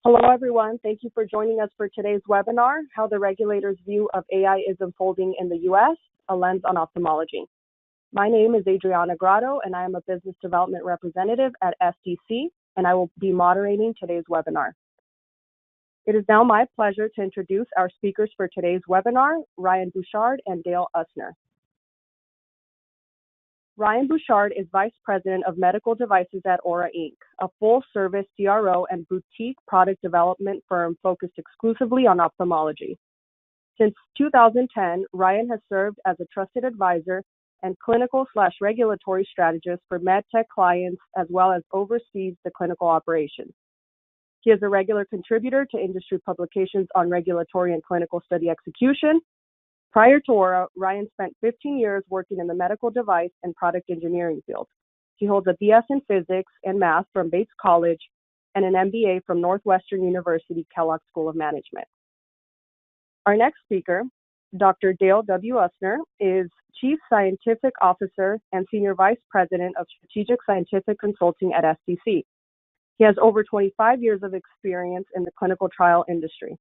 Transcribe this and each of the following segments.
Hello, everyone. Thank you for joining us for today's webinar, How the Regulator's View of AI is Unfolding in the U.S., a Lens on Ophthalmology. My name is Adriana Grotto, and I am a Business Development Representative at SDC, and I will be moderating today's webinar. It is now my pleasure to introduce our speakers for today's webinar, Ryan Bouchard and Dale Usner. Ryan Bouchard is Vice President of Medical Devices at Aura Inc., a full-service CRO and boutique product development firm focused exclusively on ophthalmology. Since 2010, Ryan has served as a trusted advisor and clinical/regulatory strategist for medtech clients, as well as oversees the clinical operations. He is a regular contributor to industry publications on regulatory and clinical study execution. Prior to Aura, Ryan spent 15 years working in the medical device and product engineering field. He holds a BS in physics and math from Bates College and an MBA from Northwestern University Kellogg School of Management. Our next speaker, Dr. Dale W. Usner, is Chief Scientific Officer and Senior Vice President of Strategic Scientific Consulting at SDC. He has over 25 years of experience in the clinical trial industry.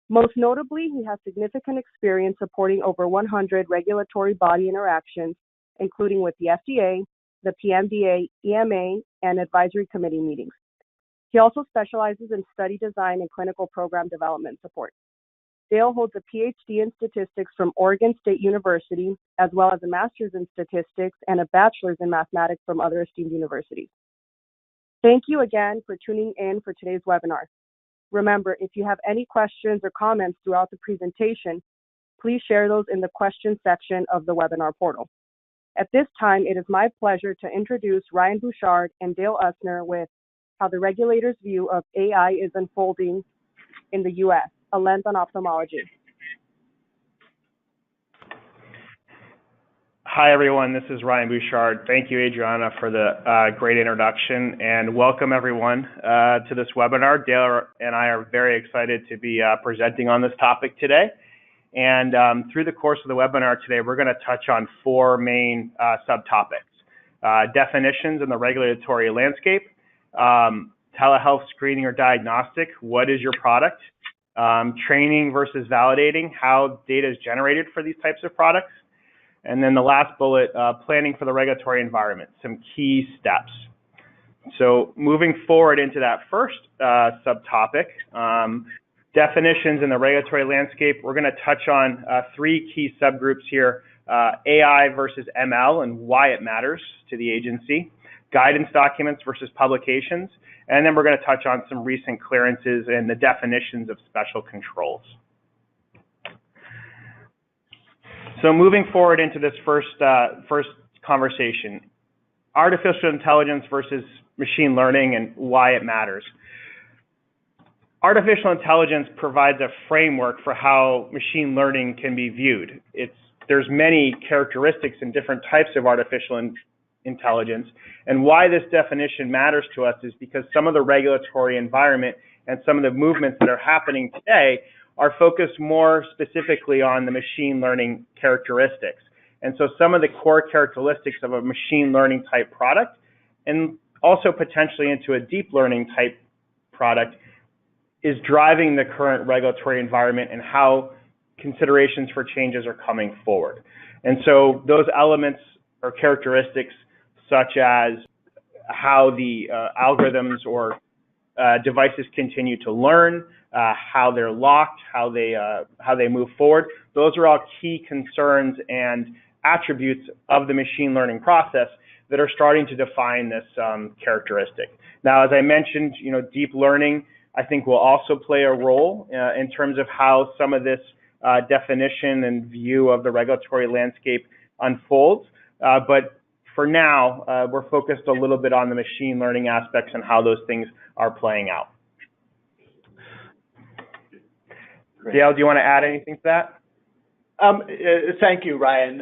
Most notably, he has significant experience supporting over 100 regulatory body interactions, including with the FDA, the PMDA, EMA, and advisory committee meetings. He also specializes in study design and clinical program development support. Dale holds a Ph.D. in statistics from Oregon State University, as well as a master's in statistics and a bachelor's in mathematics from other esteemed universities. Thank you again for tuning in for today's webinar. Remember, if you have any questions or comments throughout the presentation, please share those in the questions section of the webinar portal. At this time, it is my pleasure to introduce Ryan Bouchard and Dale Usner with How the Regulator's View of AI is Unfolding in the U.S., a Lens on Ophthalmology. Hi, everyone. This is Ryan Bouchard. Thank you, Adriana, for the great introduction, and welcome everyone to this webinar. Dale and I are very excited to be presenting on this topic today. And through the course of the webinar today, we're going to touch on four main subtopics: definitions in the regulatory landscape, telehealth screening or diagnostic, what is your product, training versus validating, how data is generated for these types of products, and then the last bullet, planning for the regulatory environment, some key steps. So moving forward into that first subtopic, definitions in the regulatory landscape, we're going to touch on three key subgroups here: AI versus ML and why it matters to the agency, guidance documents versus publications, and then we're going to touch on some recent clearances and the definitions of special controls. So moving forward into this first conversation, artificial intelligence versus machine learning and why it matters. Artificial intelligence provides a framework for how machine learning can be viewed. There's many characteristics and different types of artificial intelligence, and why this definition matters to us is because some of the regulatory environment and some of the movements that are happening today are focused more specifically on the machine learning characteristics. And so some of the core characteristics of a machine learning type product, and also potentially into a deep learning type product, is driving the current regulatory environment and how considerations for changes are coming forward. And so those elements or characteristics, such as how the algorithms or devices continue to learn, how they're locked, how they move forward. Those are all key concerns and attributes of the machine learning process that are starting to define this characteristic. Now, as I mentioned, deep learning, I think, will also play a role in terms of how some of this definition and view of the regulatory landscape unfolds. But for now, we're focused a little bit on the machine learning aspects and how those things are playing out. Dale, do you want to add anything to that? Thank you, Ryan.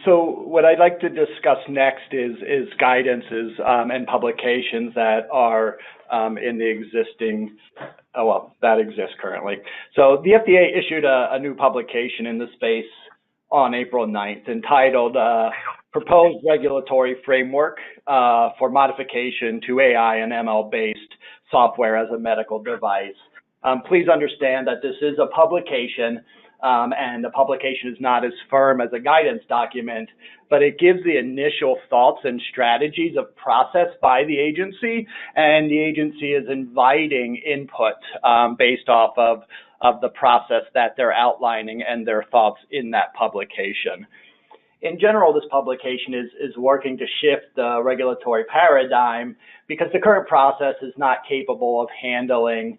So what I'd like to discuss next is guidances and publications that are in the existing, that exist currently. So the FDA issued a new publication in the space on April 9th entitled Proposed Regulatory Framework for Modification to AI and ML-Based software as a medical device. Please understand that this is a publication, and the publication is not as firm as a guidance document, but it gives the initial thoughts and strategies of process by the agency, and the agency is inviting input based off of the process that they're outlining and their thoughts in that publication. In general, this publication is working to shift the regulatory paradigm because the current process is not capable of handling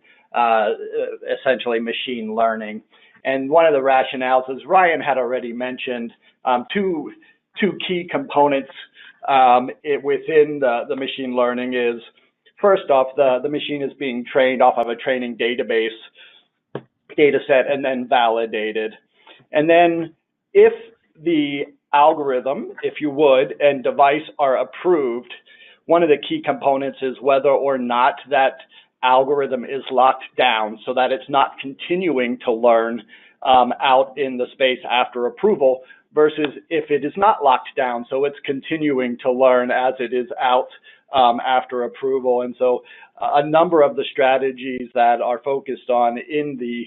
essentially machine learning. And one of the rationales, as Ryan had already mentioned, two key components within the machine learning is, first off, the machine is being trained off of a training database data set and then validated. And then if the algorithm, if you would, and device are approved, one of the key components is whether or not that algorithm is locked down so that it's not continuing to learn out in the space after approval, versus if it is not locked down, so it's continuing to learn as it is out after approval. And so a number of the strategies that are focused on in the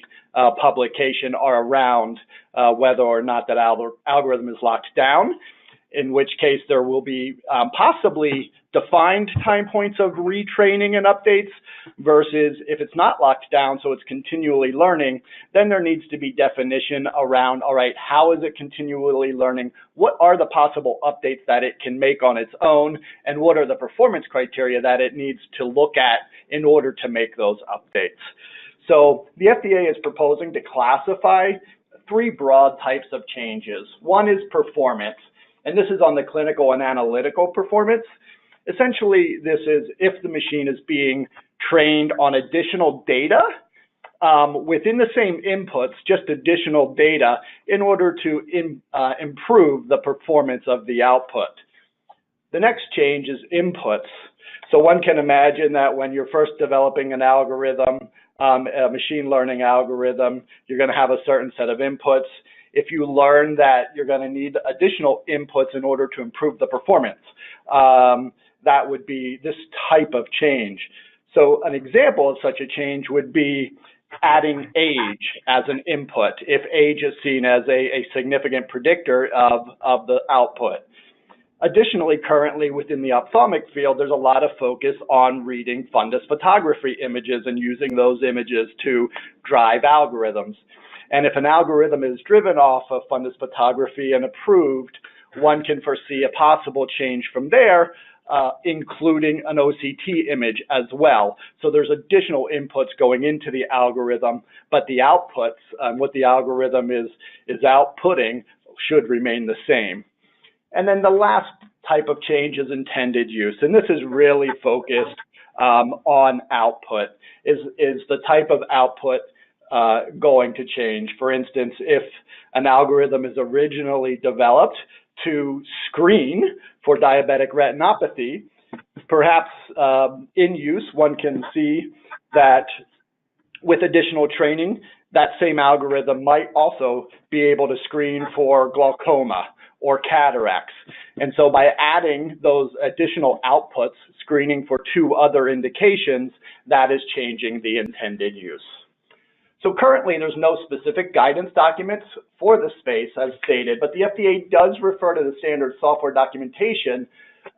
publication are around whether or not that algorithm is locked down, in which case there will be possibly defined time points of retraining and updates, versus if it's not locked down, so it's continually learning, then there needs to be definition around, all right, how is it continually learning? What are the possible updates that it can make on its own? And what are the performance criteria that it needs to look at in order to make those updates? So the FDA is proposing to classify three broad types of changes. One is performance, and this is on the clinical and analytical performance. Essentially, this is if the machine is being trained on additional data within the same inputs, just additional data in order to improve the performance of the output. The next change is inputs. So one can imagine that when you're first developing an algorithm, a machine learning algorithm, you're going to have a certain set of inputs. If you learn that you're going to need additional inputs in order to improve the performance, that would be this type of change. So an example of such a change would be adding age as an input, if age is seen as a significant predictor of the output. Additionally, currently within the ophthalmic field, there's a lot of focus on reading fundus photography images and using those images to drive algorithms. And if an algorithm is driven off of fundus photography and approved, one can foresee a possible change from there, including an OCT image as well. So there's additional inputs going into the algorithm, but the outputs, what the algorithm is outputting, should remain the same. And then the last type of change is intended use, and this is really focused on output. Is the type of output going to change? For instance, if an algorithm is originally developed to screen for diabetic retinopathy, perhaps in use, one can see that with additional training, that same algorithm might also be able to screen for glaucoma or cataracts. And so by adding those additional outputs, screening for two other indications, that is changing the intended use. So currently, there's no specific guidance documents for the space as stated, but the FDA does refer to the standard software documentation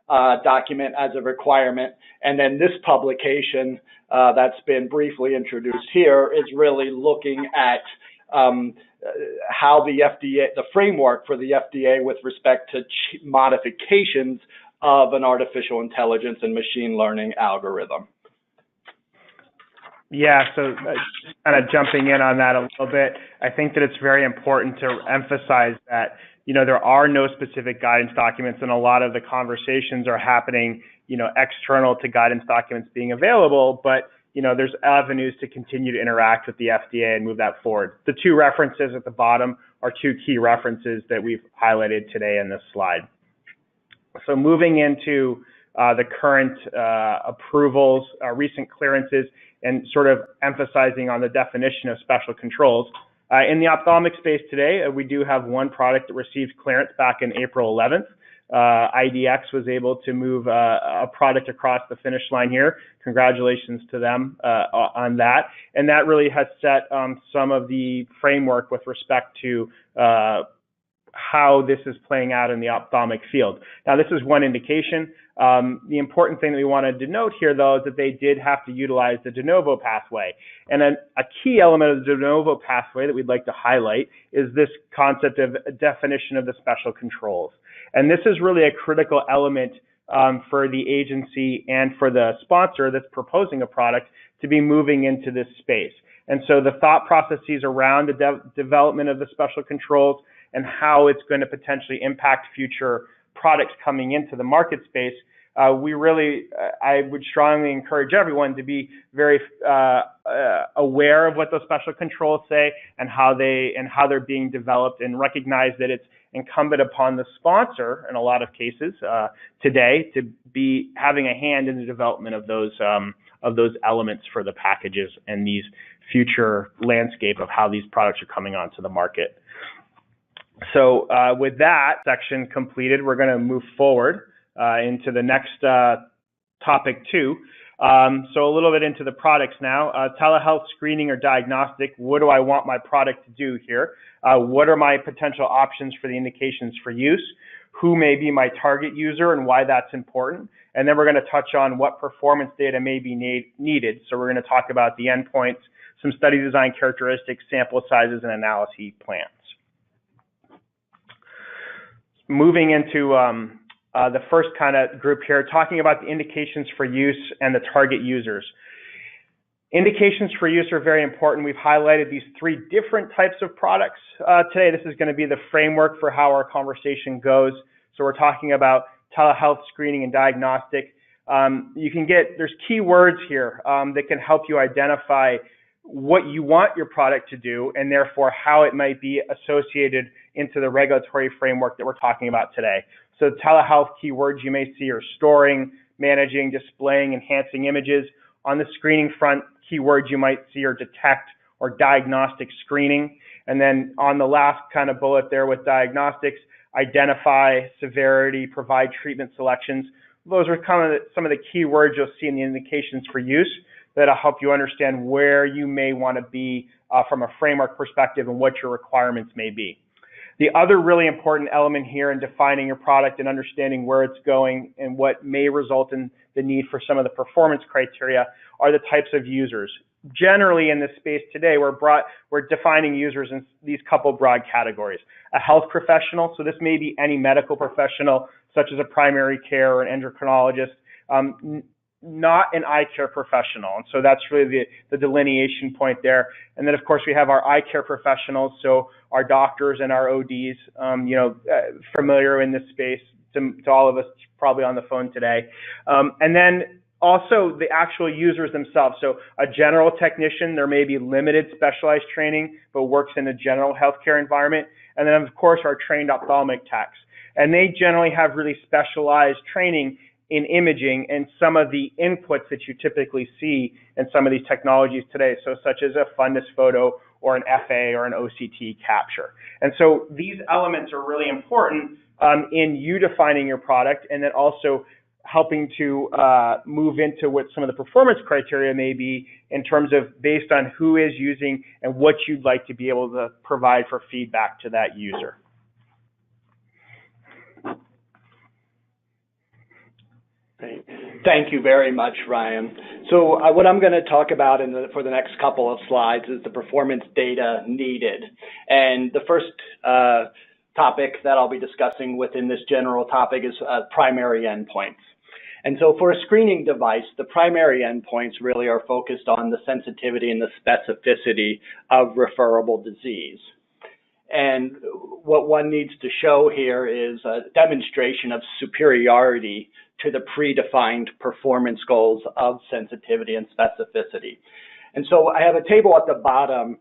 document as a requirement. And then this publication that's been briefly introduced here is really looking at how the FDA, the framework for the FDA with respect to modifications of an artificial intelligence and machine learning algorithm. Yeah, so kind of jumping in on that a little bit, I think that it's very important to emphasize that, there are no specific guidance documents, and a lot of the conversations are happening, external to guidance documents being available, but, there's avenues to continue to interact with the FDA and move that forward. The two references at the bottom are two key references that we've highlighted today in this slide. So moving into the current approvals, recent clearances, and sort of emphasizing on the definition of special controls. In the ophthalmic space today, we do have one product that received clearance back in April 11th. IDX was able to move a product across the finish line here. Congratulations to them on that. And that really has set some of the framework with respect to how this is playing out in the ophthalmic field. Now, this is one indication. The important thing that we wanted to note here, though, is that they did have to utilize the de novo pathway. And a key element of the de novo pathway that we'd like to highlight is this concept of a definition of the special controls. And this is really a critical element for the agency and for the sponsor that's proposing a product to be moving into this space. And so the thought processes around the development of the special controls and how it's going to potentially impact future products coming into the market space, I would strongly encourage everyone to be very aware of what those special controls say and how they're being developed, and recognize that it's incumbent upon the sponsor in a lot of cases today to be having a hand in the development of those elements for the packages and these future landscape of how these products are coming onto the market. So with that section completed, we're going to move forward into the next topic 2. So a little bit into the products now. Telehealth screening or diagnostic. What do I want my product to do here? What are my potential options for the indications for use? Who may be my target user and why that's important? And then we're going to touch on what performance data may be needed. So we're going to talk about the endpoints, some study design characteristics, sample sizes, and analysis plans. Moving into the first kind of group here, talking about the indications for use and the target users. Indications for use are very important. We've highlighted these 3 different types of products today. This is going to be the framework for how our conversation goes. So we're talking about telehealth screening and diagnostic. There's keywords here that can help you identify what you want your product to do, and therefore how it might be associated into the regulatory framework that we're talking about today. So telehealth keywords you may see are storing, managing, displaying, enhancing images. On the screening front, keywords you might see are detect or diagnostic screening. And then on the last kind of bullet there with diagnostics, identify, severity, provide treatment selections. Those are kind of some of the keywords you'll see in the indications for use that'll help you understand where you may want to be from a framework perspective and what your requirements may be. The other really important element here in defining your product and understanding where it's going and what may result in the need for some of the performance criteria are the types of users. Generally in this space today, we're defining users in these couple broad categories. A health professional, so this may be any medical professional such as a primary care or an endocrinologist, not an eye care professional. And so that's really the delineation point there. And then, of course, we have our eye care professionals, so our doctors and our ODs, familiar in this space to all of us probably on the phone today. And then also the actual users themselves. So a general technician, there may be limited specialized training, but works in a general healthcare environment. And then, of course, our trained ophthalmic techs. And they generally have really specialized training in imaging and some of the inputs that you typically see in some of these technologies today, so such as a fundus photo or an FA or an OCT capture. And so these elements are really important in you defining your product, and then also helping to move into what some of the performance criteria may be in terms of based on who is using and what you'd like to be able to provide for feedback to that user. Great. Thank you very much, Ryan. So what I'm going to talk about for the next couple of slides is the performance data needed. And the first topic that I'll be discussing within this general topic is primary endpoints. And so for a screening device, the primary endpoints really are focused on the sensitivity and the specificity of referable disease. And what one needs to show here is a demonstration of superiority to the predefined performance goals of sensitivity and specificity. And so I have a table at the bottom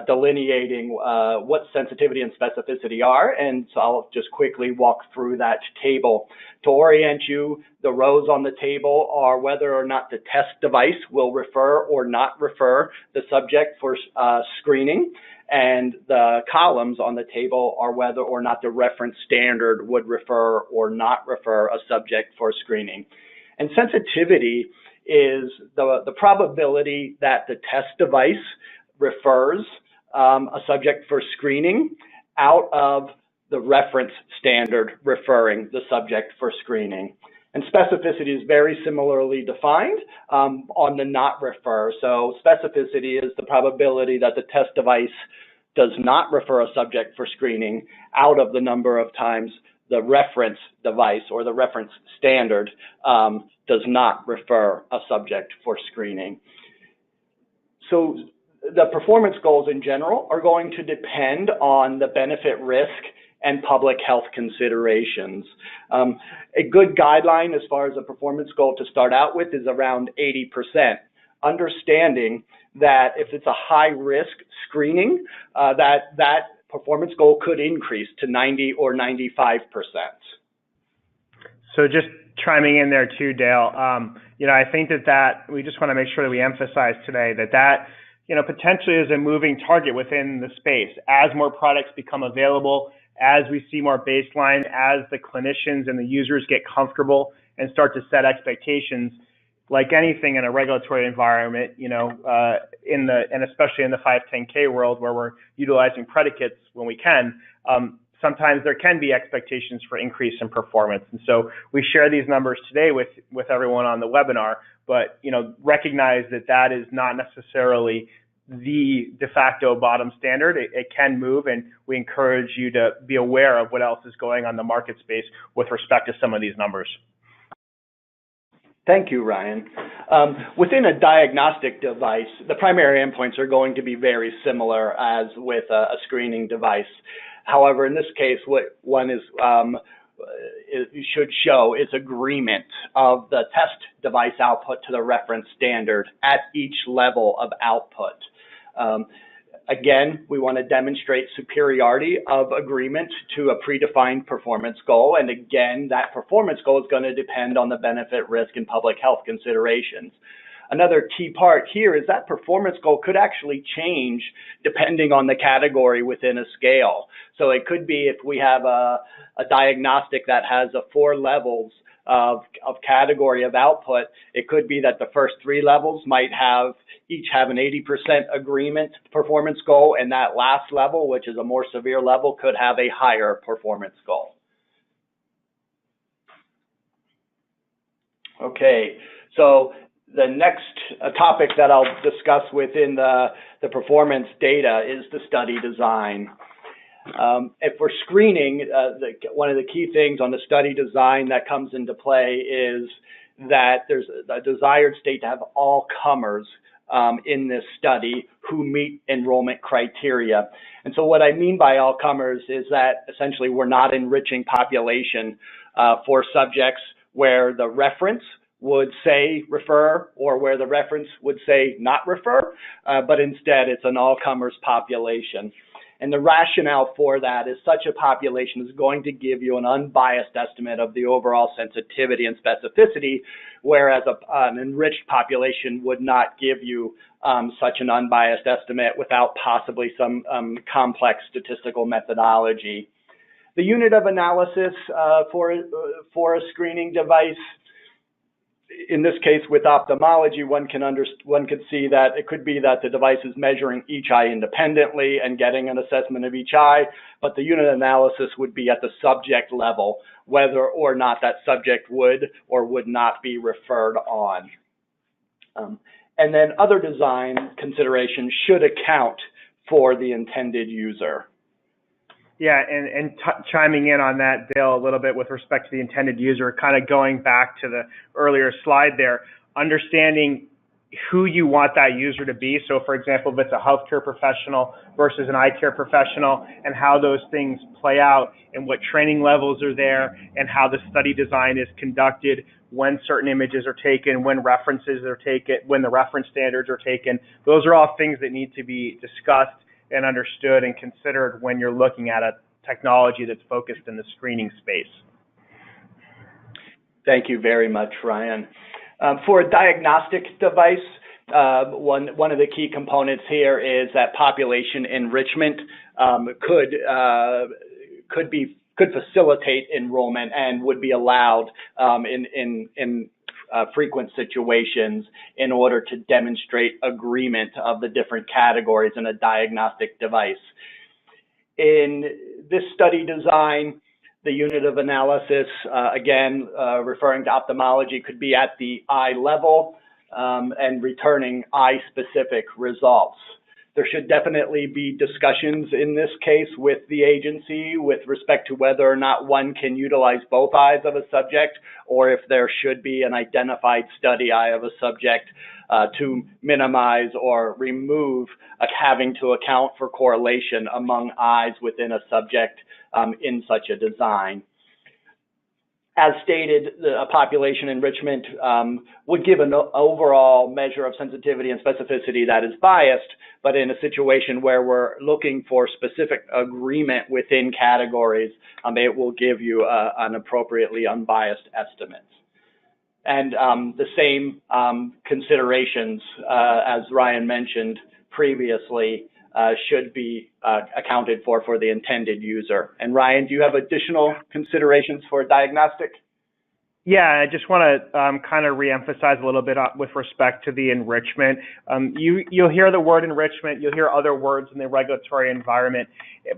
delineating what sensitivity and specificity are. And so I'll just quickly walk through that table. To orient you, the rows on the table are whether or not the test device will refer or not refer the subject for screening. And the columns on the table are whether or not the reference standard would refer or not refer a subject for screening. And sensitivity is the probability that the test device refers a subject for screening out of the reference standard referring the subject for screening. And specificity is very similarly defined on the not refer. So specificity is the probability that the test device does not refer a subject for screening out of the number of times the reference device or the reference standard does not refer a subject for screening. So the performance goals in general are going to depend on the benefit risk and public health considerations. A good guideline as far as a performance goal to start out with is around 80%. Understanding that if it's a high risk screening, that performance goal could increase to 90 or 95%. So just chiming in there too, Dale, I think that we just want to make sure that we emphasize today that potentially is a moving target within the space. As more products become available, as we see more baseline, as the clinicians and the users get comfortable and start to set expectations, like anything in a regulatory environment, and especially in the 510K world where we're utilizing predicates when we can, sometimes there can be expectations for increase in performance. And so we share these numbers today with everyone on the webinar, but recognize that is not necessarily the de facto bottom standard. It can move, and we encourage you to be aware of what else is going on in the market space with respect to some of these numbers. Thank you, Ryan. Within a diagnostic device, the primary endpoints are going to be very similar as with a screening device. However, in this case, what one is it should show is agreement of the test device output to the reference standard at each level of output. Again, we want to demonstrate superiority of agreement to a predefined performance goal. And again, that performance goal is going to depend on the benefit, risk, and public health considerations. Another key part here is that performance goal could actually change depending on the category within a scale. So it could be if we have a diagnostic that has 4 levels of category of output, it could be that the first 3 levels might each have an 80% agreement performance goal, and that last level, which is a more severe level, could have a higher performance goal. Okay, so the next topic that I'll discuss within the performance data is the study design. If we're screening, one of the key things on the study design that comes into play is that there's a desired state to have all comers in this study who meet enrollment criteria. And so what I mean by all comers is that essentially we're not enriching population for subjects where the reference would say refer or where the reference would say not refer, but instead it's an all-comers population. And the rationale for that is such a population is going to give you an unbiased estimate of the overall sensitivity and specificity, whereas an enriched population would not give you such an unbiased estimate without possibly some complex statistical methodology. The unit of analysis for a screening device, in this case with ophthalmology, one could see that it could be that the device is measuring each eye independently and getting an assessment of each eye, but the unit analysis would be at the subject level, whether or not that subject would or would not be referred on. And then other design considerations should account for the intended user. Yeah, and chiming in on that, Dale, a little bit with respect to the intended user, kind of going back to the earlier slide there, understanding who you want that user to be. So, for example, if it's a healthcare professional versus an eye care professional, and how those things play out and what training levels are there and how the study design is conducted, when certain images are taken, when references are taken, when the reference standards are taken. Those are all things that need to be discussed and understood and considered when you're looking at a technology that's focused in the screening space. Thank you very much, Ryan. For a diagnostic device, one of the key components here is that population enrichment could facilitate enrollment and would be allowed in frequent situations in order to demonstrate agreement of the different categories in a diagnostic device. In this study design, the unit of analysis, again, referring to ophthalmology, could be at the eye level and returning eye-specific results. There should definitely be discussions in this case with the agency with respect to whether or not one can utilize both eyes of a subject, or if there should be an identified study eye of a subject to minimize or remove having to account for correlation among eyes within a subject in such a design. As stated, the population enrichment would give an overall measure of sensitivity and specificity that is biased, but in a situation where we're looking for specific agreement within categories, it will give you an appropriately unbiased estimate. And the same considerations, as Ryan mentioned previously, should be accounted for the intended user. And Ryan, do you have additional considerations for diagnostic? Yeah, I just want to kind of reemphasize a little bit with respect to the enrichment. You'll hear the word enrichment, you'll hear other words in the regulatory environment,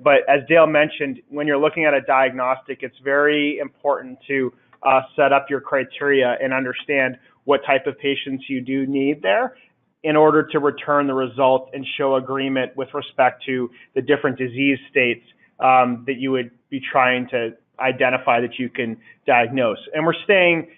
but as Dale mentioned, when you're looking at a diagnostic, it's very important to set up your criteria and understand what type of patients you do need there in order to return the result and show agreement with respect to the different disease states that you would be trying to identify that you can diagnose. And we're staying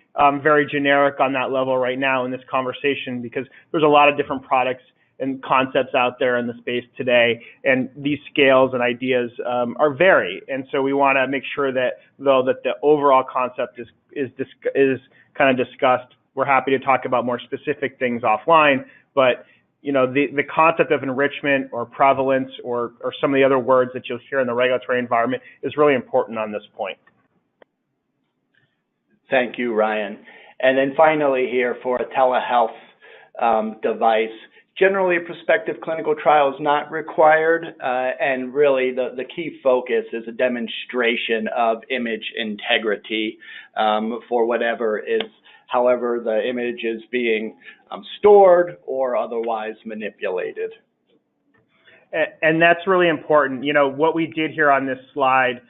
very generic on that level right now in this conversation because there's a lot of different products and concepts out there in the space today, and these scales and ideas are vary. And so we want to make sure that, though, that the overall concept is kind of discussed. We're happy to talk about more specific things offline, but you know, the concept of enrichment or prevalence or some of the other words that you'll hear in the regulatory environment is really important on this point. Thank you, Ryan. And then finally here, for a telehealth device, generally a prospective clinical trial is not required, and really the key focus is a demonstration of image integrity for however the image is being stored or otherwise manipulated. And that's really important. You know, what we did here on this slide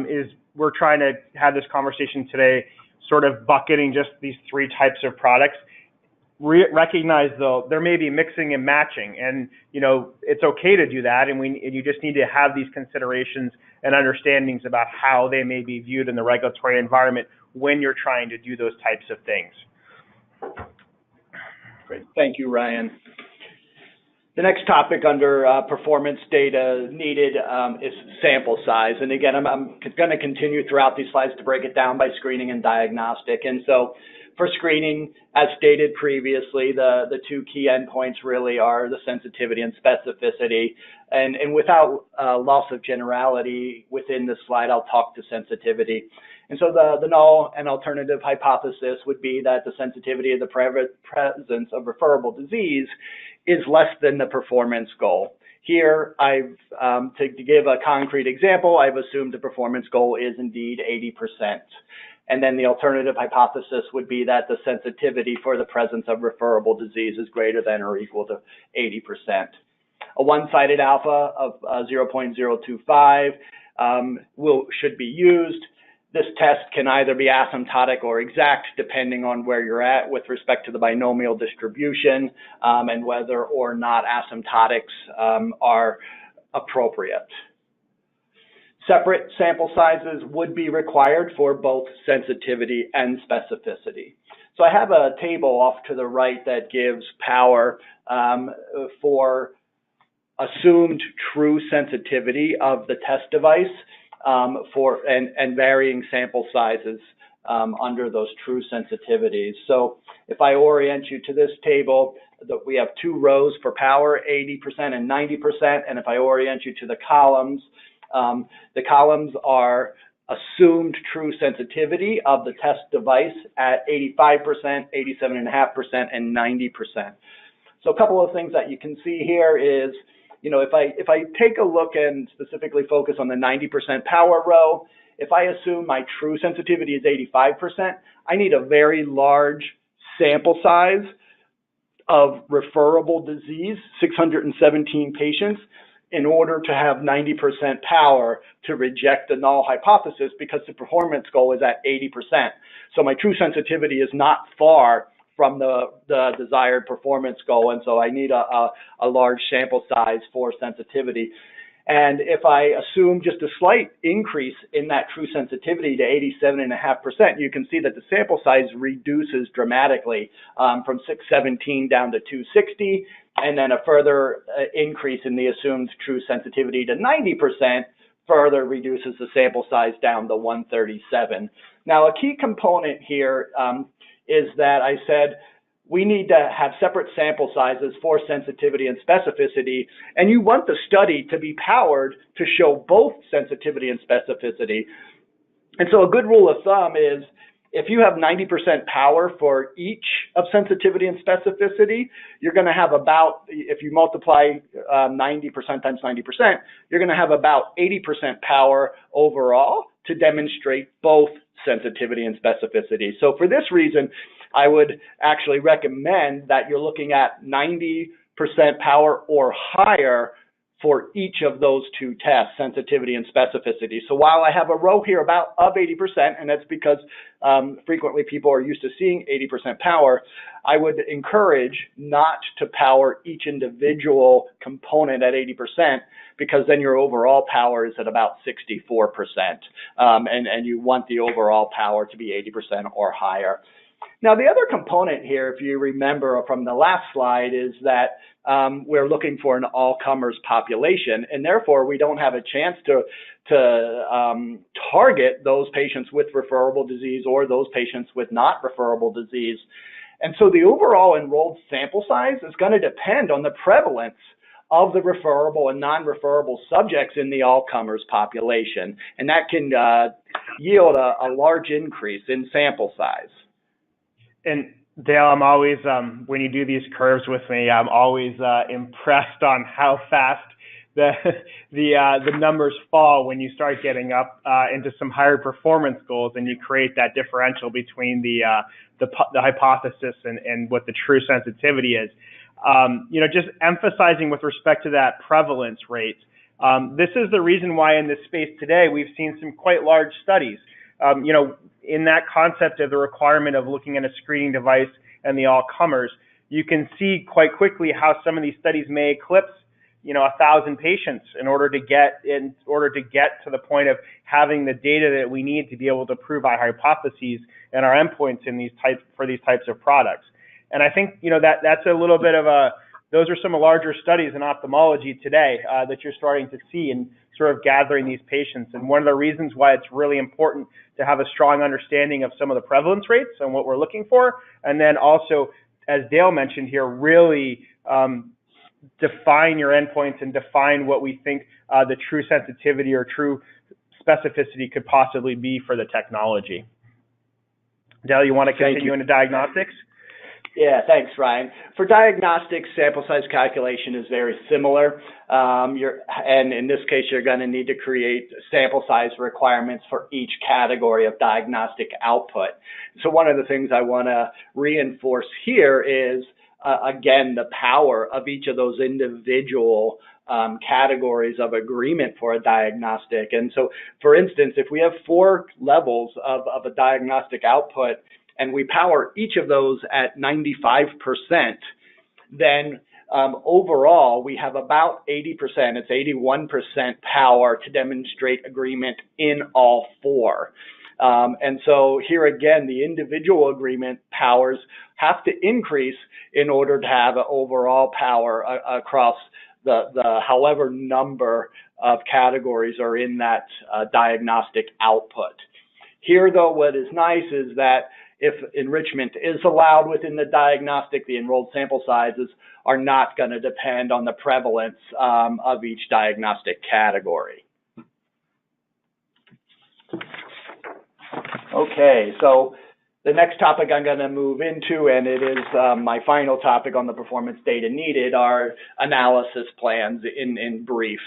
is we're trying to have this conversation today sort of bucketing just these three types of products. Recognize, though, there may be mixing and matching, and you know it's okay to do that, and you just need to have these considerations and understandings about how they may be viewed in the regulatory environment when you're trying to do those types of things. Great, thank you, Ryan. The next topic under performance data needed is sample size, and again, I'm going to continue throughout these slides to break it down by screening and diagnostic, and so. For screening, as stated previously, the two key endpoints really are the sensitivity and specificity. And without loss of generality within this slide, I'll talk to sensitivity. And so the null and alternative hypothesis would be that the sensitivity of the presence of referable disease is less than the performance goal. Here, to give a concrete example, I've assumed the performance goal is indeed 80%. And then the alternative hypothesis would be that the sensitivity for the presence of referable disease is greater than or equal to 80%. A one-sided alpha of 0.025 should be used. This test can either be asymptotic or exact, depending on where you're at with respect to the binomial distribution and whether or not asymptotics are appropriate. Separate sample sizes would be required for both sensitivity and specificity. So I have a table off to the right that gives power for assumed true sensitivity of the test device and varying sample sizes under those true sensitivities. So if I orient you to this table, we have two rows for power, 80% and 90%. And if I orient you to the columns are assumed true sensitivity of the test device at 85%, 87.5%, and 90%. So a couple of things that you can see here is, if I take a look and specifically focus on the 90% power row, if I assume my true sensitivity is 85%, I need a very large sample size of referable disease, 617 patients, in order to have 90% power to reject the null hypothesis, because the performance goal is at 80%. So my true sensitivity is not far from the desired performance goal, and so I need a large sample size for sensitivity. And if I assume just a slight increase in that true sensitivity to 87.5%, you can see that the sample size reduces dramatically from 617 down to 260, and then a further increase in the assumed true sensitivity to 90% further reduces the sample size down to 137. Now, a key component here is that I said we need to have separate sample sizes for sensitivity and specificity, and you want the study to be powered to show both sensitivity and specificity. And so a good rule of thumb is if you have 90% power for each of sensitivity and specificity, you're going to have about, if you multiply 90% times 90%, you're going to have about 80% power overall to demonstrate both sensitivity and specificity. So for this reason, I would actually recommend that you're looking at 90% power or higher for each of those two tests, sensitivity and specificity. So while I have a row here about of 80%, and that's because frequently people are used to seeing 80% power, I would encourage not to power each individual component at 80%, because then your overall power is at about 64%. And you want the overall power to be 80% or higher. Now, the other component here, if you remember from the last slide, is that we're looking for an all-comers population, and therefore we don't have a chance to target those patients with referable disease or those patients with not referable disease. And so the overall enrolled sample size is going to depend on the prevalence of the referable and non-referable subjects in the all-comers population, and that can yield a large increase in sample size. And Dale, I'm always, when you do these curves with me, I'm always impressed on how fast the numbers fall when you start getting up into some higher performance goals, and you create that differential between the hypothesis and what the true sensitivity is. Just emphasizing with respect to that prevalence rate, this is the reason why in this space today we've seen some quite large studies. In that concept of the requirement of looking at a screening device and the all-comers, you can see quite quickly how some of these studies may eclipse, 1,000 patients in order to get to the point of having the data that we need to be able to prove our hypotheses and our endpoints for these types of products. And I think that's a little bit of those are some larger studies in ophthalmology today that you're starting to see and sort of gathering these patients. And one of the reasons why it's really important to have a strong understanding of some of the prevalence rates and what we're looking for, and then also, as Dale mentioned here, really define your endpoints and define what we think the true sensitivity or true specificity could possibly be for the technology. Dale, you want to continue into diagnostics? Yeah, thanks, Ryan. For diagnostics, sample size calculation is very similar. And in this case, you're going to need to create sample size requirements for each category of diagnostic output. So one of the things I want to reinforce here is, again, the power of each of those individual categories of agreement for a diagnostic. And so, for instance, if we have 4 levels of a diagnostic output, and we power each of those at 95%, then overall we have about 80%, it's 81% power to demonstrate agreement in all 4. And so here again, the individual agreement powers have to increase in order to have an overall power across the however number of categories are in that diagnostic output. Here, though, what is nice is that if enrichment is allowed within the diagnostic, the enrolled sample sizes are not going to depend on the prevalence of each diagnostic category. Okay, so the next topic I'm going to move into, and it is my final topic on the performance data needed, are analysis plans in brief.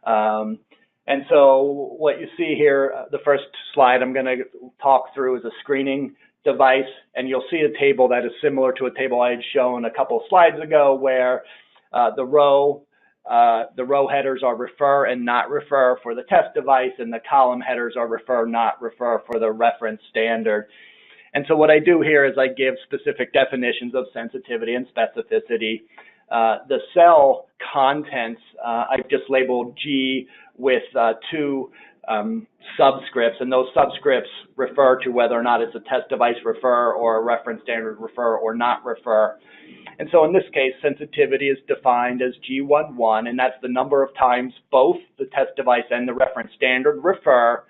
And so what you see here, the first slide I'm going to talk through is a screening device, and you'll see a table that is similar to a table I had shown a couple of slides ago, where the row headers are refer and not refer for the test device, and the column headers are refer, not refer for the reference standard. And so what I do here is I give specific definitions of sensitivity and specificity. The cell contents, I've just labeled G with two subscripts, and those subscripts refer to whether or not it's a test device refer or a reference standard refer or not refer. And so in this case, sensitivity is defined as G11, and that's the number of times both the test device and the reference standard refer,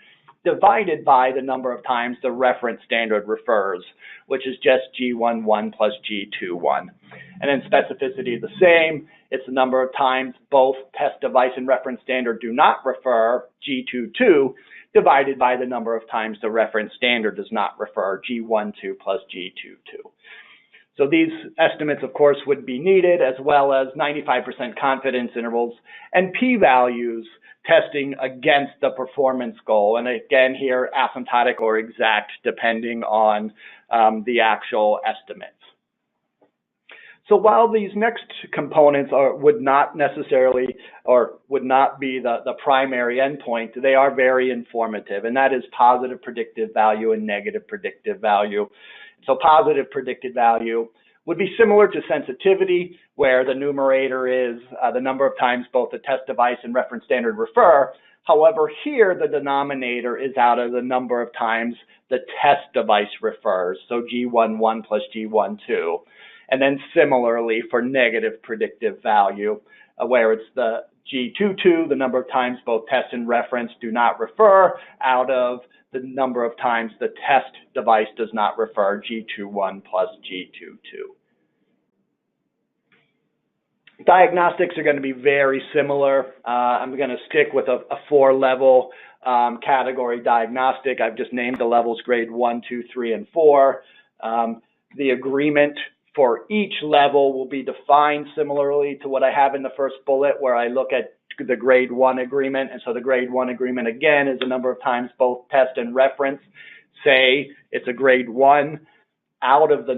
divided by the number of times the reference standard refers, which is just G11 plus G21. And then specificity is the same. It's the number of times both test device and reference standard do not refer, G22, divided by the number of times the reference standard does not refer, G12 plus G22. So these estimates, of course, would be needed, as well as 95% confidence intervals and p-values testing against the performance goal. And again, here, asymptotic or exact, depending on the actual estimates. So while these next components would not necessarily or would not be the primary endpoint, they are very informative, and that is positive predictive value and negative predictive value. So positive predicted value would be similar to sensitivity, where the numerator is the number of times both the test device and reference standard refer. However, here the denominator is out of the number of times the test device refers, so G11 plus G12. And then similarly for negative predictive value, where it's the G22, the number of times both test and reference do not refer, out of the number of times the test device does not refer, G21 plus G22. Diagnostics are going to be very similar. I'm going to stick with a four-level category diagnostic. I've just named the levels grade 1, 2, 3, and 4. The agreement for each level will be defined similarly to what I have in the first bullet, where I look at the grade 1 agreement. And so the grade 1 agreement, again, is the number of times both test and reference say it's a grade 1 out of the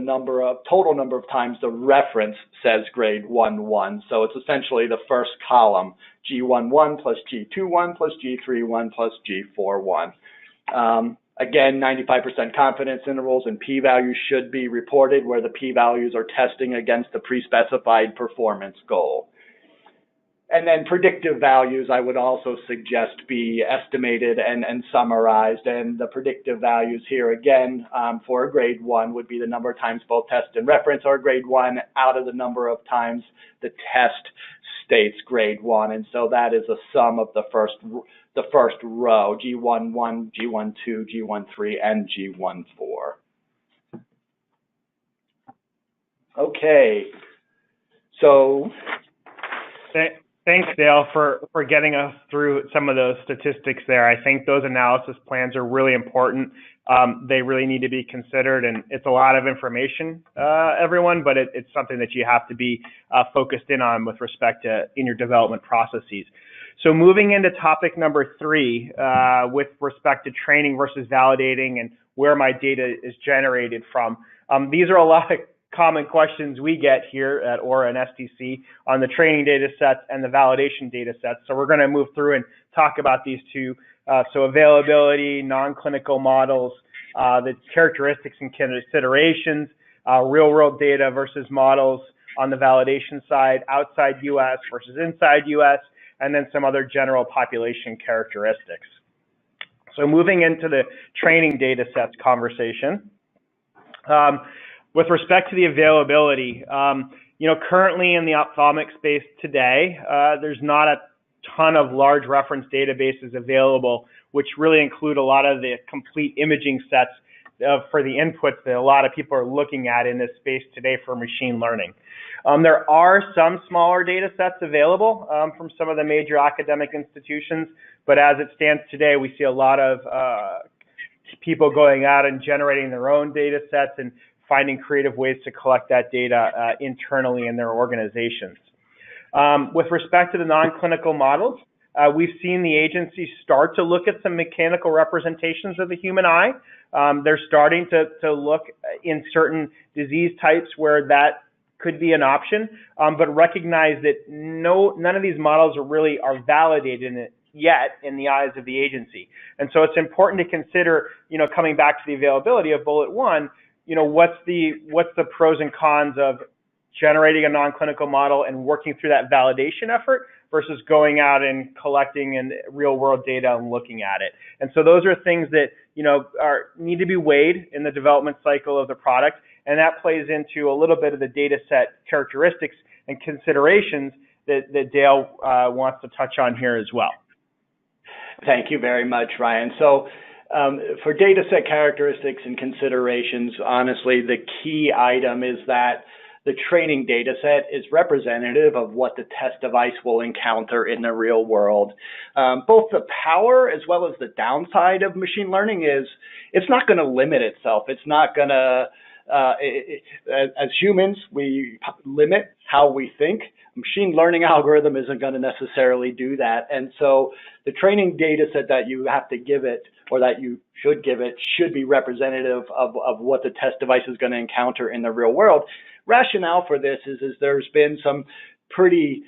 total number of times the reference says grade 1-1. So it's essentially the first column, G11 plus G21 plus G31 plus G41. Again, 95% confidence intervals and p-values should be reported, where the p-values are testing against the pre-specified performance goal. And then predictive values, I would also suggest be estimated and summarized. And the predictive values here, again, for a grade 1 would be the number of times both test and reference are grade 1 out of the number of times the test states grade 1. And so that is a sum of the first row, G11, G12, G13, and G14. Okay, so thanks, Dale, for getting us through some of those statistics there. I think those analysis plans are really important. They really need to be considered, and it's a lot of information, everyone, but it's something that you have to be focused in on with respect to in your development processes. So moving into topic number 3, with respect to training versus validating and where my data is generated from. These are a lot of common questions we get here at Aura and STC on the training data sets and the validation data sets. So we're going to move through and talk about these two. So availability, non-clinical models, the characteristics and considerations, real-world data versus models on the validation side, outside U.S. versus inside U.S., and then some other general population characteristics. So moving into the training data sets conversation. With respect to the availability, currently in the ophthalmic space today, there's not a ton of large reference databases available, which really include a lot of the complete imaging sets for the inputs that a lot of people are looking at in this space today for machine learning. There are some smaller data sets available from some of the major academic institutions, but as it stands today, we see a lot of people going out and generating their own data sets and finding creative ways to collect that data internally in their organizations. With respect to the non-clinical models, we've seen the agency start to look at some mechanical representations of the human eye. They're starting to look in certain disease types where that could be an option, but recognize that none of these models are validated yet in the eyes of the agency. And so it's important to consider, coming back to the availability of bullet one, what's the pros and cons of generating a non-clinical model and working through that validation effort versus going out and collecting real world data and looking at it. And so those are things that, need to be weighed in the development cycle of the product. And that plays into a little bit of the data set characteristics and considerations that Dale wants to touch on here as well. Thank you very much, Ryan. So for data set characteristics and considerations, honestly, the key item is that the training data set is representative of what the test device will encounter in the real world. Both the power as well as the downside of machine learning is it's not going to limit itself. It's not going to, as humans, we limit how we think. A machine learning algorithm isn't going to necessarily do that. And so the training data set that you have to give it, or that you should give it, should be representative of what the test device is going to encounter in the real world. Rationale for this is there's been some pretty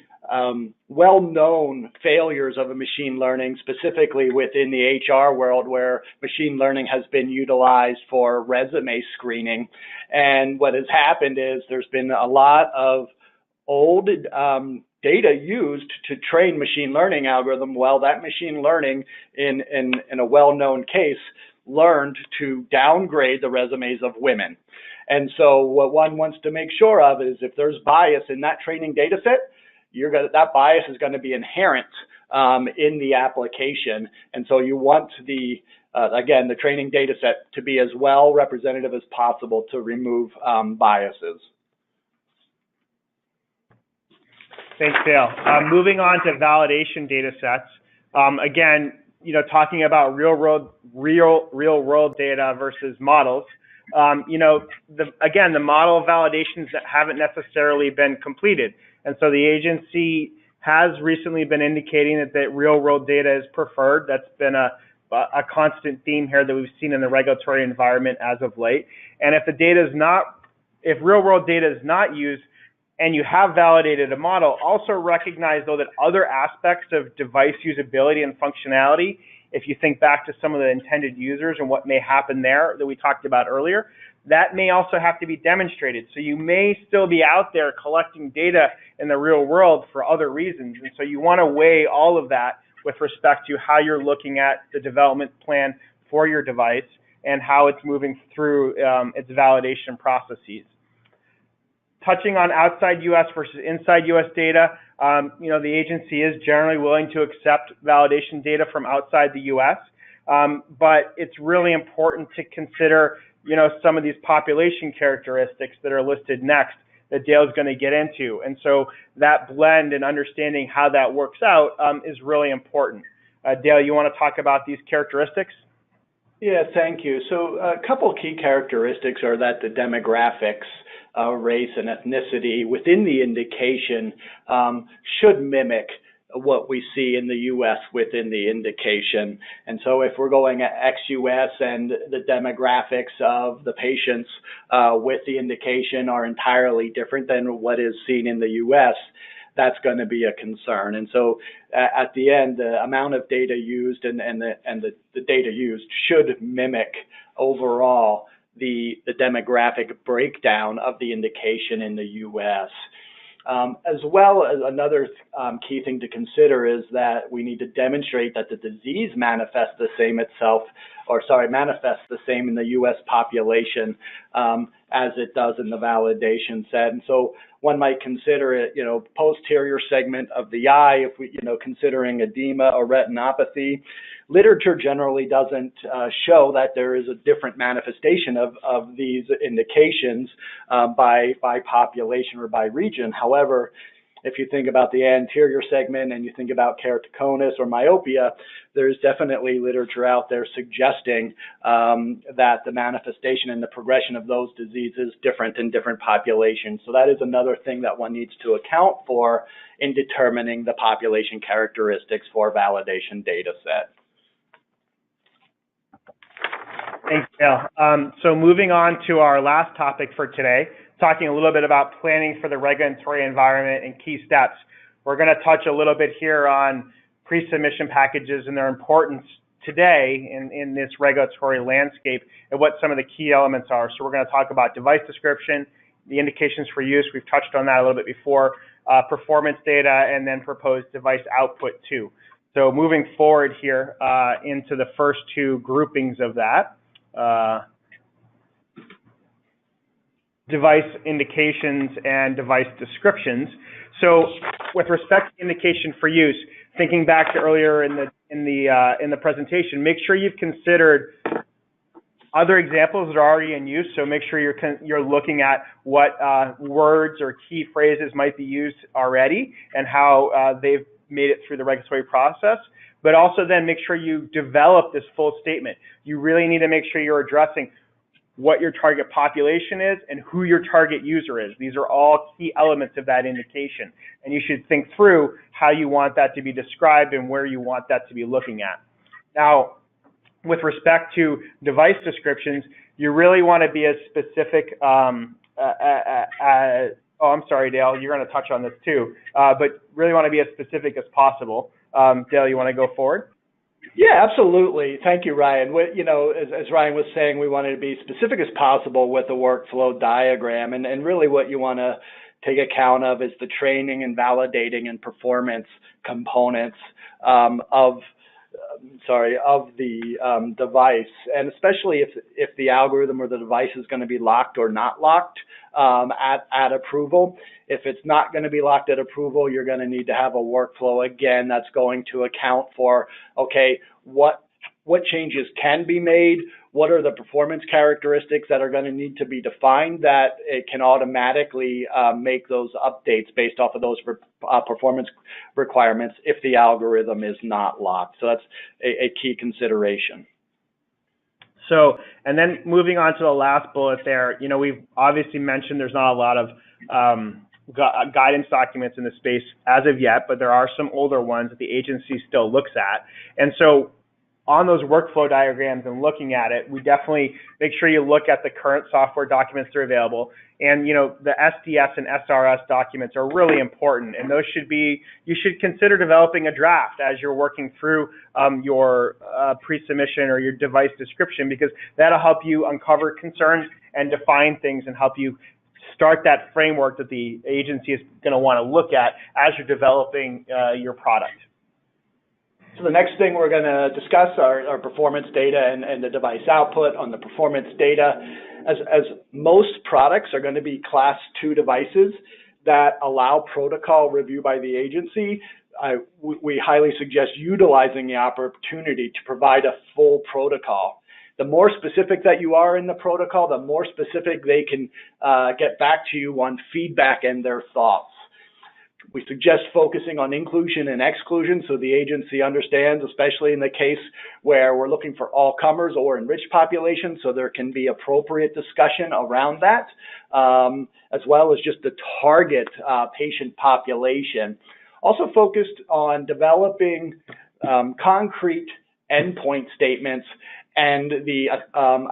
well-known failures of a machine learning, specifically within the HR world, where machine learning has been utilized for resume screening. And what has happened is there's been a lot of old data used to train machine learning algorithm. Well, that machine learning, in a well-known case, learned to downgrade the resumes of women. And so what one wants to make sure of is if there's bias in that training data set, that bias is going to be inherent in the application. And so you want again, the training data set to be as well representative as possible to remove biases. Thanks, Dale. Moving on to validation data sets. Again, talking about real world data versus models. The model validations that haven't necessarily been completed. And so the agency has recently been indicating that real world data is preferred. That's been a constant theme here that we've seen in the regulatory environment as of late. And if real world data is not used and you have validated a model, also recognize though that other aspects of device usability and functionality, if you think back to some of the intended users and what may happen there that we talked about earlier, that may also have to be demonstrated. So you may still be out there collecting data in the real world for other reasons. And so you want to weigh all of that with respect to how you're looking at the development plan for your device and how it's moving through its validation processes. Touching on outside U.S. versus inside U.S. data, the agency is generally willing to accept validation data from outside the U.S., but it's really important to consider, some of these population characteristics that are listed next that Dale's going to get into. And so that blend and understanding how that works out is really important. Dale, you want to talk about these characteristics? Yeah, thank you. So a couple of key characteristics are that the demographics, race and ethnicity within the indication should mimic what we see in the U.S. within the indication. And so if we're going at ex-U.S. and the demographics of the patients with the indication are entirely different than what is seen in the U.S., that's going to be a concern. And so at the end, the amount of data used and the data used should mimic overall the demographic breakdown of the indication in the U.S. As well as another key thing to consider is that we need to demonstrate that the disease manifests the same in the U.S. population as it does in the validation set. And so one might consider it, posterior segment of the eye, if we, considering edema or retinopathy. Literature generally doesn't show that there is a different manifestation of these indications by population or by region. However, if you think about the anterior segment and you think about keratoconus or myopia, there's definitely literature out there suggesting that the manifestation and the progression of those diseases is different in different populations. So that is another thing that one needs to account for in determining the population characteristics for validation data set. Thanks, Dale. So moving on to our last topic for today, talking a little bit about planning for the regulatory environment and key steps. We're going to touch a little bit here on pre-submission packages and their importance today in this regulatory landscape and what some of the key elements are. So we're going to talk about device description, the indications for use. We've touched on that a little bit before, performance data, and then proposed device output too. So moving forward here into the first two groupings of that. Device indications and device descriptions. So with respect to indication for use, thinking back to earlier in the presentation, make sure you've considered other examples that are already in use. So make sure you're looking at what words or key phrases might be used already and how they've made it through the regulatory process. But also then make sure you develop this full statement. You really need to make sure you're addressing what your target population is and who your target user is. These are all key elements of that indication. And you should think through how you want that to be described and where you want that to be looking at. Now, with respect to device descriptions, you really want to be as specific, oh, I'm sorry, Dale, you're going to touch on this too, but really want to be as specific as possible. Dale, you want to go forward? Yeah, absolutely. Thank you, Ryan. As Ryan was saying, we wanted to be specific as possible with the workflow diagram. And really what you want to take account of is the training and validating and performance components of the device, and especially if the algorithm or the device is going to be locked or not locked at approval. If it's not going to be locked at approval, you're going to need to have a workflow again that's going to account for, okay, what changes can be made, what are the performance characteristics that are going to need to be defined that it can automatically make those updates based off of those performance requirements if the algorithm is not locked. So that's a key consideration. So, and then moving on to the last bullet there, we've obviously mentioned there's not a lot of guidance documents in the space as of yet, but there are some older ones that the agency still looks at. And so on those workflow diagrams and looking at it, we definitely make sure you look at the current software documents that are available. And, the SDS and SRS documents are really important. And those you should consider developing a draft as you're working through your pre-submission or your device description, because that'll help you uncover concerns and define things and help you start that framework that the agency is going to want to look at as you're developing your product. So the next thing we're going to discuss are performance data and the device output. On the performance data, as most products are going to be class 2 devices that allow protocol review by the agency, we highly suggest utilizing the opportunity to provide a full protocol. The more specific that you are in the protocol, the more specific they can get back to you on feedback and their thoughts. We suggest focusing on inclusion and exclusion so the agency understands, especially in the case where we're looking for all comers or enriched populations, so there can be appropriate discussion around that, as well as just the target patient population. Also focused on developing concrete endpoint statements and the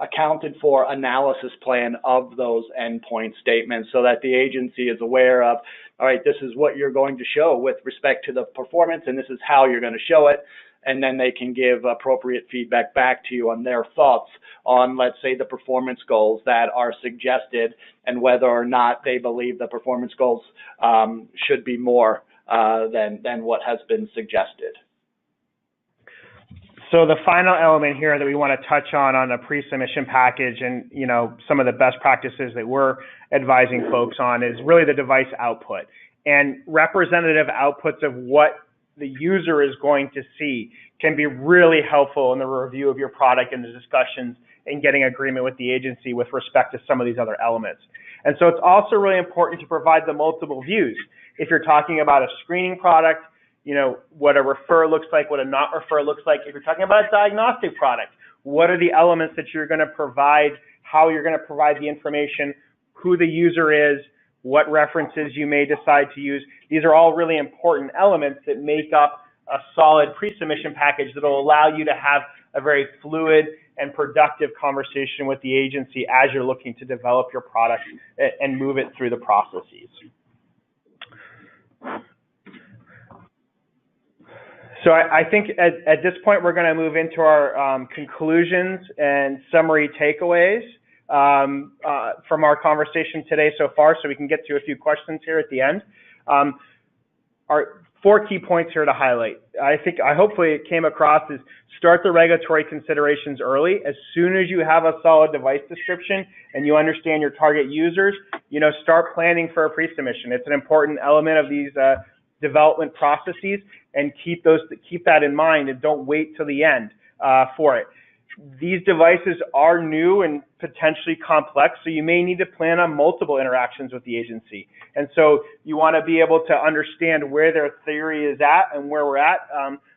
accounted for analysis plan of those endpoint statements so that the agency is aware of, all right, this is what you're going to show with respect to the performance and this is how you're going to show it. And then they can give appropriate feedback back to you on their thoughts on, let's say, the performance goals that are suggested and whether or not they believe the performance goals should be more than what has been suggested. So the final element here that we want to touch on a pre-submission package and, some of the best practices that we're advising folks on is really the device output and representative outputs of what the user is going to see can be really helpful in the review of your product and the discussions and getting agreement with the agency with respect to some of these other elements. And so it's also really important to provide the multiple views. If you're talking about a screening product, what a refer looks like, what a not refer looks like. If you're talking about a diagnostic product, what are the elements that you're going to provide, how you're going to provide the information, who the user is, what references you may decide to use. These are all really important elements that make up a solid pre-submission package that will allow you to have a very fluid and productive conversation with the agency as you're looking to develop your product and move it through the processes. So I think at this point, we're going to move into our conclusions and summary takeaways from our conversation today so far, so we can get to a few questions here at the end. Our 4 key points here to highlight. Hopefully it came across is start the regulatory considerations early. As soon as you have a solid device description and you understand your target users, start planning for a pre-submission. It's an important element of these development processes, and keep that in mind and don't wait till the end for it. These devices are new and potentially complex, so you may need to plan on multiple interactions with the agency. And so you want to be able to understand where their theory is at and where we're at.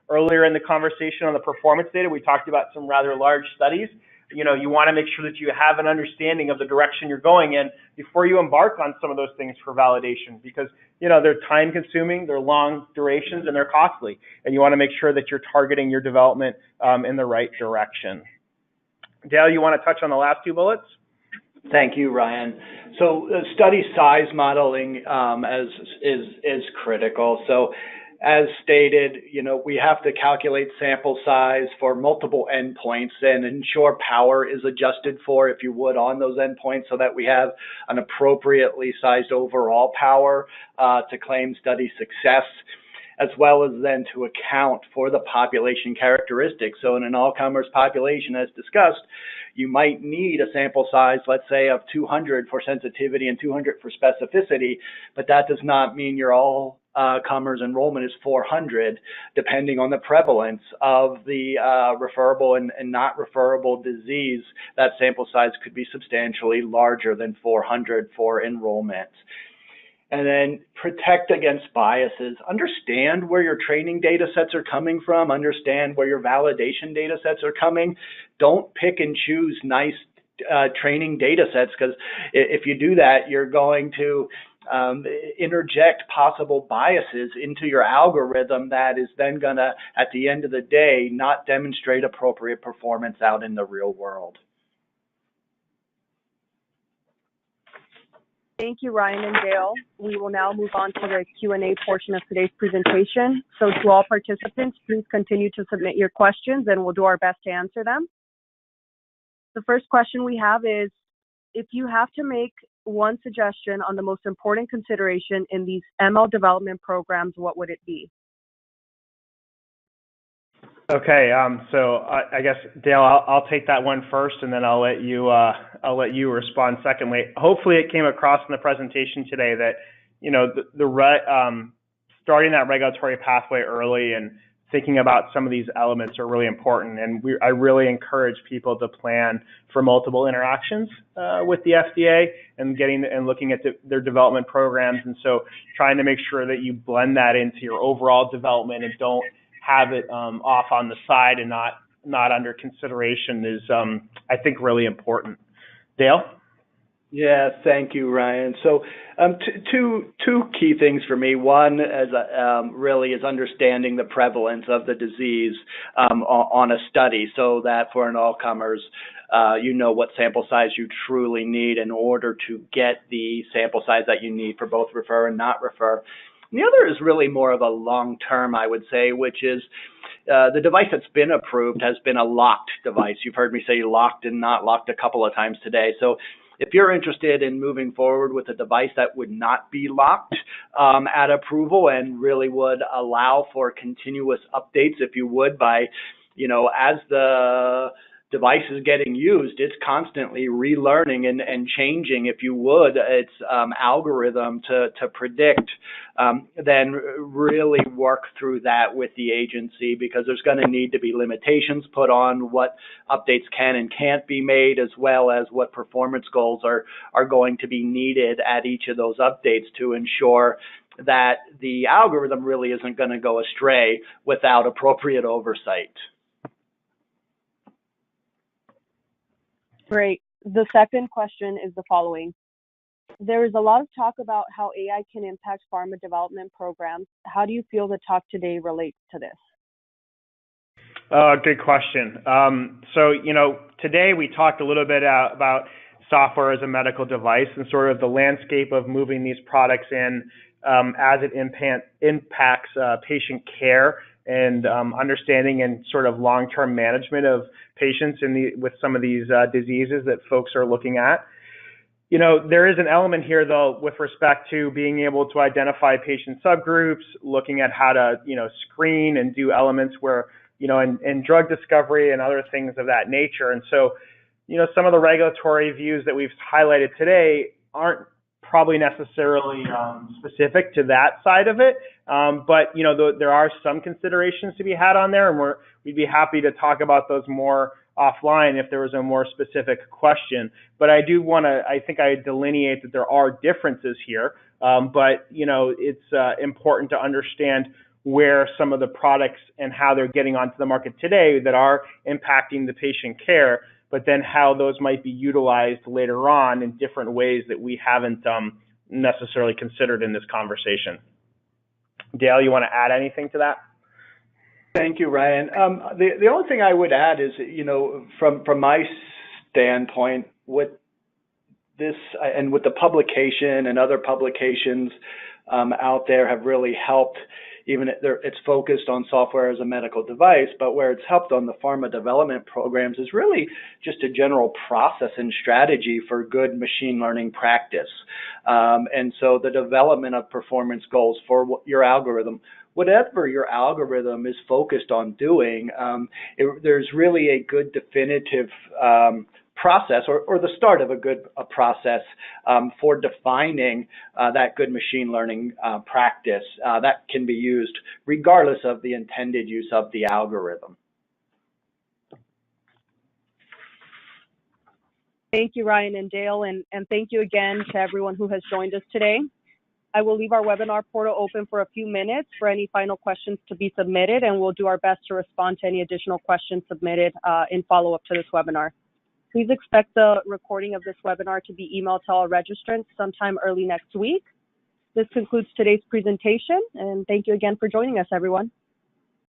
Earlier in the conversation on the performance data, we talked about some rather large studies. You want to make sure that you have an understanding of the direction you're going in before you embark on some of those things for validation, because they're time consuming, they're long durations, and they're costly. And you want to make sure that you're targeting your development in the right direction. Dale, you want to touch on the last 2 bullets? Thank you, Ryan. So study size modeling is critical. So as stated, we have to calculate sample size for multiple endpoints and ensure power is adjusted for, if you would, on those endpoints so that we have an appropriately sized overall power to claim study success, as well as then to account for the population characteristics. So in an all-comers population, as discussed, you might need a sample size, let's say, of 200 for sensitivity and 200 for specificity, but that does not mean your all-comers enrollment is 400, depending on the prevalence of the referable and not referable disease. That sample size could be substantially larger than 400 for enrollment. And then protect against biases. Understand where your training data sets are coming from. Understand where your validation data sets are coming. Don't pick and choose nice training data sets, because if you do that, you're going to interject possible biases into your algorithm that is then going to, at the end of the day, not demonstrate appropriate performance out in the real world. Thank you, Ryan and Dale. We will now move on to the Q&A portion of today's presentation. So to all participants, please continue to submit your questions and we'll do our best to answer them. The first question we have is, if you have to make one suggestion on the most important consideration in these ML development programs, what would it be? Okay, so I guess Dale, I'll take that one first, and then I'll let you respond secondly. Hopefully, it came across in the presentation today that starting that regulatory pathway early and thinking about some of these elements are really important, and I really encourage people to plan for multiple interactions with the FDA and looking at their development programs, and so trying to make sure that you blend that into your overall development and don't have it off on the side and not under consideration is, I think, really important. Dale? Yeah, thank you, Ryan. So two key things for me. One really is understanding the prevalence of the disease on a study, so that for an all-comers, you know what sample size you truly need in order to get the sample size that you need for both refer and not refer. And the other is really more of a long-term, I would say, which is the device that's been approved has been a locked device. You've heard me say locked and not locked a couple of times today. So if you're interested in moving forward with a device that would not be locked at approval and really would allow for continuous updates, if you would, by as the device is getting used, it's constantly relearning and changing, if you would, its algorithm to predict, then really work through that with the agency, because there's going to need to be limitations put on what updates can and can't be made, as well as what performance goals are going to be needed at each of those updates to ensure that the algorithm really isn't going to go astray without appropriate oversight. Great. The second question is the following. There is a lot of talk about how AI can impact pharma development programs. How do you feel the talk today relates to this? Good question. So, today we talked a little bit about software as a medical device and sort of the landscape of moving these products in as it impacts patient care and understanding and sort of long-term management of patients with some of these diseases that folks are looking at. There is an element here, though, with respect to being able to identify patient subgroups, looking at how to, screen and do elements where, and drug discovery and other things of that nature. And so, some of the regulatory views that we've highlighted today aren't probably necessarily specific to that side of it, but there are some considerations to be had on there, and we'd be happy to talk about those more offline if there was a more specific question. But I think I delineate that there are differences here, but it's important to understand where some of the products and how they're getting onto the market today that are impacting the patient care, but then how those might be utilized later on in different ways that we haven't necessarily considered in this conversation. Dale, you want to add anything to that? Thank you, Ryan. The only thing I would add is, from my standpoint, with this and with the publication and other publications out there have really helped. Even it's focused on software as a medical device, but where it's helped on the pharma development programs is really just a general process and strategy for good machine learning practice. And so the development of performance goals for your algorithm, whatever your algorithm is focused on doing, there's really a good definitive process or the start of a good process for defining that good machine learning practice that can be used regardless of the intended use of the algorithm. Thank you, Ryan and Dale, and thank you again to everyone who has joined us today. I will leave our webinar portal open for a few minutes for any final questions to be submitted, and we'll do our best to respond to any additional questions submitted in follow-up to this webinar. Please expect the recording of this webinar to be emailed to all registrants sometime early next week. This concludes today's presentation, and thank you again for joining us, everyone.